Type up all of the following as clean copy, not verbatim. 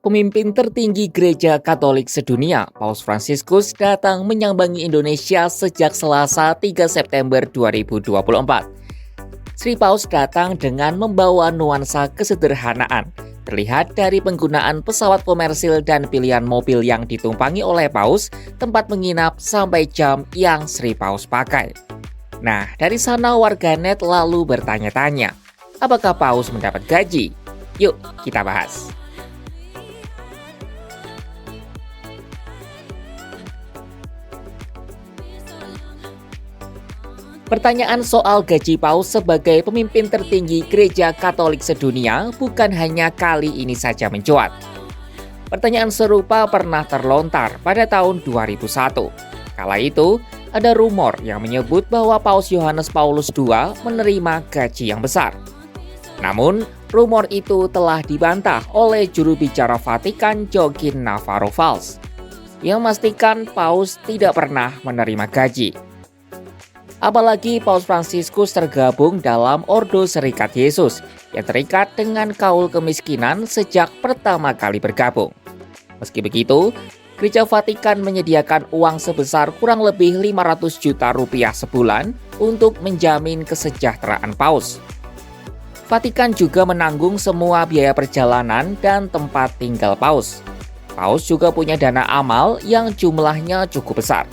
Pemimpin tertinggi Gereja Katolik sedunia, Paus Fransiskus datang menyambangi Indonesia sejak Selasa 3 September 2024. Sri Paus datang dengan membawa nuansa kesederhanaan, terlihat dari penggunaan pesawat komersil dan pilihan mobil yang ditumpangi oleh Paus, tempat menginap sampai jam yang Sri Paus pakai. Nah, dari sana warganet lalu bertanya-tanya, apakah Paus mendapat gaji? Yuk, kita bahas. Pertanyaan soal gaji Paus sebagai pemimpin tertinggi Gereja Katolik sedunia bukan hanya kali ini saja mencuat. Pertanyaan serupa pernah terlontar pada tahun 2001. Kala itu, ada rumor yang menyebut bahwa Paus Yohanes Paulus II menerima gaji yang besar. Namun, rumor itu telah dibantah oleh juru bicara Vatikan Joaquin Navarro Valls, yang memastikan Paus tidak pernah menerima gaji. Apalagi Paus Fransiskus tergabung dalam Ordo Serikat Yesus yang terikat dengan kaul kemiskinan sejak pertama kali bergabung. Meski begitu, Gereja Vatikan menyediakan uang sebesar kurang lebih 500 juta rupiah sebulan untuk menjamin kesejahteraan Paus. Vatikan juga menanggung semua biaya perjalanan dan tempat tinggal Paus. Paus juga punya dana amal yang jumlahnya cukup besar.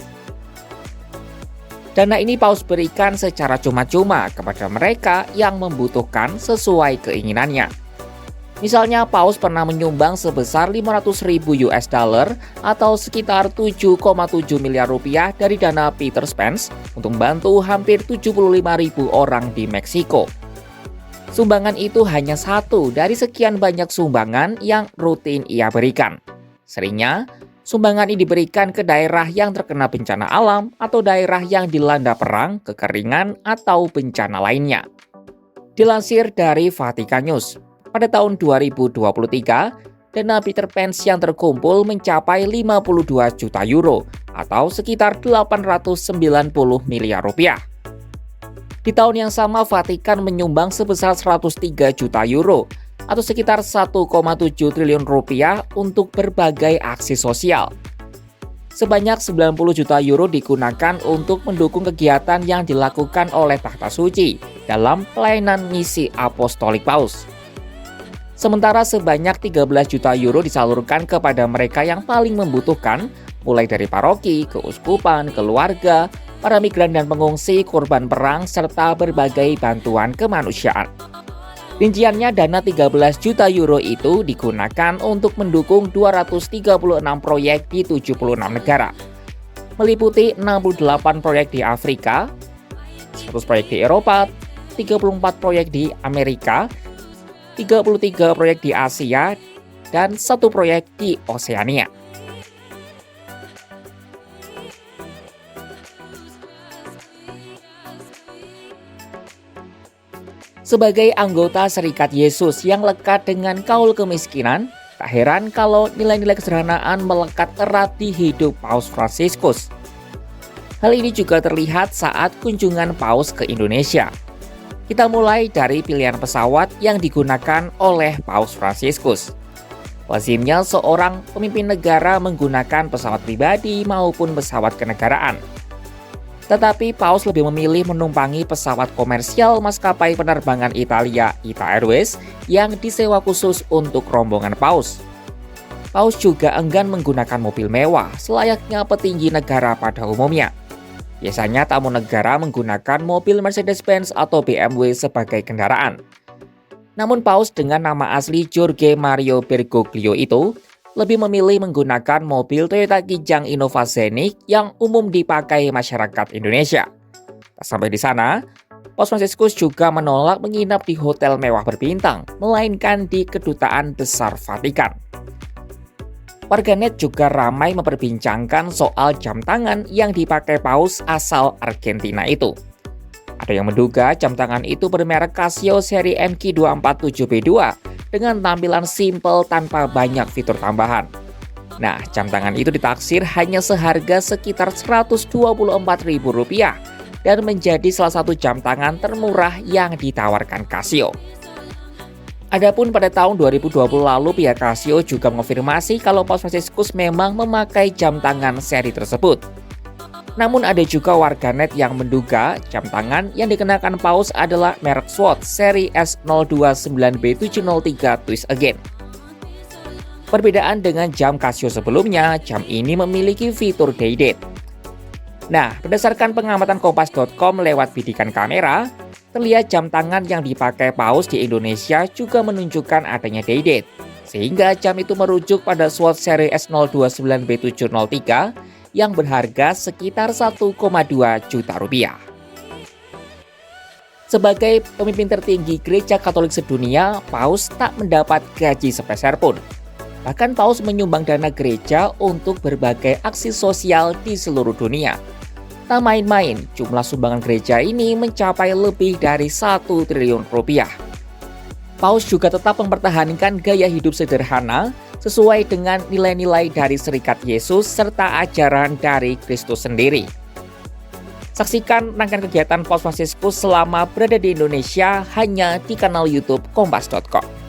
Dana ini Paus berikan secara cuma-cuma kepada mereka yang membutuhkan sesuai keinginannya. Misalnya Paus pernah menyumbang sebesar 500.000 US dollar atau sekitar 7,7 miliar rupiah dari dana Peter Spence untuk membantu hampir 75.000 orang di Meksiko. Sumbangan itu hanya satu dari sekian banyak sumbangan yang rutin ia berikan. Seringnya, sumbangan ini diberikan ke daerah yang terkena bencana alam atau daerah yang dilanda perang, kekeringan, atau bencana lainnya. Dilansir dari Vatikan News, pada tahun 2023, dana Peter Spence yang terkumpul mencapai 52 juta euro atau sekitar 890 miliar rupiah. Di tahun yang sama, Vatikan menyumbang sebesar 103 juta euro atau sekitar 1,7 triliun rupiah untuk berbagai aksi sosial. Sebanyak 90 juta euro digunakan untuk mendukung kegiatan yang dilakukan oleh Takhta Suci dalam pelayanan misi apostolik Paus. Sementara sebanyak 13 juta euro disalurkan kepada mereka yang paling membutuhkan, mulai dari paroki, keuskupan, keluarga, para migran dan pengungsi, korban perang, serta berbagai bantuan kemanusiaan. Rinciannya, dana 13 juta euro itu digunakan untuk mendukung 236 proyek di 76 negara, meliputi 68 proyek di Afrika, 100 proyek di Eropa, 34 proyek di Amerika, 33 proyek di Asia, dan 1 proyek di Oseania. Sebagai anggota Serikat Yesus yang lekat dengan kaul kemiskinan, tak heran kalau nilai-nilai kesederhanaan melekat erat di hidup Paus Fransiskus. Hal ini juga terlihat saat kunjungan Paus ke Indonesia. Kita mulai dari pilihan pesawat yang digunakan oleh Paus Fransiskus. Lazimnya seorang pemimpin negara menggunakan pesawat pribadi maupun pesawat kenegaraan. Tetapi Paus lebih memilih menumpangi pesawat komersial maskapai penerbangan Italia ITA Airways yang disewa khusus untuk rombongan Paus. Paus juga enggan menggunakan mobil mewah selayaknya petinggi negara pada umumnya. Biasanya tamu negara menggunakan mobil Mercedes-Benz atau BMW sebagai kendaraan. Namun Paus dengan nama asli Jorge Mario Bergoglio itu lebih memilih menggunakan mobil Toyota Kijang Innova Zenith yang umum dipakai masyarakat Indonesia. Tak sampai di sana, Paus Fransiskus juga menolak menginap di hotel mewah berbintang, melainkan di Kedutaan Besar Vatikan. Warganet juga ramai memperbincangkan soal jam tangan yang dipakai Paus asal Argentina itu. Ada yang menduga jam tangan itu bermerek Casio seri MQ247B2 dengan tampilan simple tanpa banyak fitur tambahan. Nah, jam tangan itu ditaksir hanya seharga sekitar Rp124.000 dan menjadi salah satu jam tangan termurah yang ditawarkan Casio. Adapun pada tahun 2020 lalu, pihak Casio juga mengonfirmasi kalau Paus Fransiskus memang memakai jam tangan seri tersebut. Namun ada juga warganet yang menduga jam tangan yang dikenakan Paus adalah merek Swatch seri S029B703 Twist Again. Perbedaan dengan jam Casio sebelumnya, jam ini memiliki fitur day date. Nah, berdasarkan pengamatan Kompas.com lewat bidikan kamera, terlihat jam tangan yang dipakai Paus di Indonesia juga menunjukkan adanya day date, sehingga jam itu merujuk pada Swatch seri S029B703 yang berharga sekitar 1,2 juta rupiah. Sebagai pemimpin tertinggi Gereja Katolik sedunia, Paus tak mendapat gaji sepeser pun. Bahkan Paus menyumbang dana gereja untuk berbagai aksi sosial di seluruh dunia. Tak main-main, jumlah sumbangan gereja ini mencapai lebih dari 1 triliun rupiah. Paus juga tetap mempertahankan gaya hidup sederhana sesuai dengan nilai-nilai dari Serikat Yesus serta ajaran dari Kristus sendiri. Saksikan rangkaian kegiatan Paus Fransiskus selama berada di Indonesia hanya di kanal YouTube Kompas.com.